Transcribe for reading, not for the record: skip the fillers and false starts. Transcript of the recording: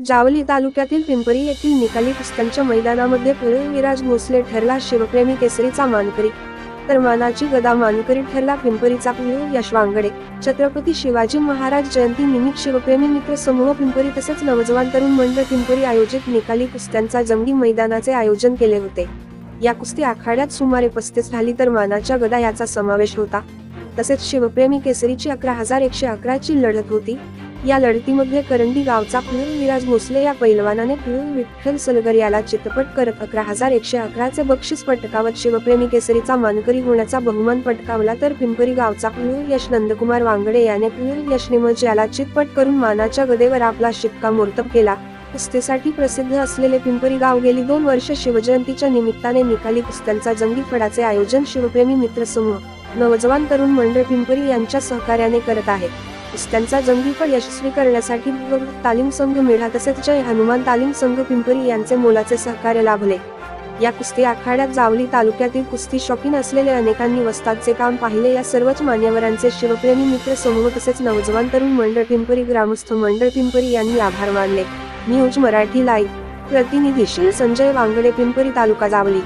जावली तालुक्यातील पिंपरी येथील निकाली कुस्त्यांच्या मैदानामध्ये विराज भोसले ठरला शिवप्रेमी केसरीचा मानकरी, तर मानाची गदा मानकरी ठरला पिंपरीचा यश वांगडे। छत्रपती शिवाजी महाराज जयंती निमित्त शिवप्रेमी मित्र समूह पिंपरी तसेच नवजवान तरुण मंडळ पिंपरी आयोजित निकाली कुस्त्यांचा जंगी मैदानाचे आयोजन केले होते। या कुस्ती आखाड्यात सुमारे 35 ढाली तर मानाच्या गदा याचा समावेश होता। तसेच शिवप्रेमी केसरीची 11,111 ची लढत होती। या लढतीमध्ये करंडी गावचा विराज भोसले या पैलवानाने विठ्ठल सलगर याला चितपट करत 11,111 चे बक्षीस पटकावत शिवप्रेमी केसरीचा मानकरी होण्याचा बहुमान पटकावला, तर पिंपरी गावचा यश नंदकुमार वांगडे याने यश निमज याला चितपट करून मानाच्या गदेवर आपला शिक्कामोर्तब केला। कुस्तीसाठी प्रसिद्ध असलेले पिंपरी गाव गेली 2 वर्ष शिवजयंतीच्या निमित्ताने निकाली कुस्त्यांचा जंगी फडाचे आयोजन शिवप्रेमी मित्र समूह, नवजवान तरुण मंडळ पिंपरी यांच्या सहकार्याने करत आहे। कुस्त्यांचा जंगी फड यशस्वी करण्यासाठी तालीम संघ मेढा तसेच जय हनुमान तालीम संघ पिंपरी यांचे मोलाचे सहकार्य लाभले। या कुस्ती आखाड्यात जावली तालुक्यातील कुस्ती शौकीन असलेले अनेकांनी वस्तादचे काम पाहिले। या सर्वच मान्यवरांचे शिवप्रेमी मित्र समूह तसेच नवजवान तरुण मंडळ पिंपरी ग्रामस्थ मंडळ पिंपरी यांनी आभार मानले। न्यूज मराठी लाईव्ह प्रतिनिधी संजय वांगडे, पिंपरी तालुका जावली।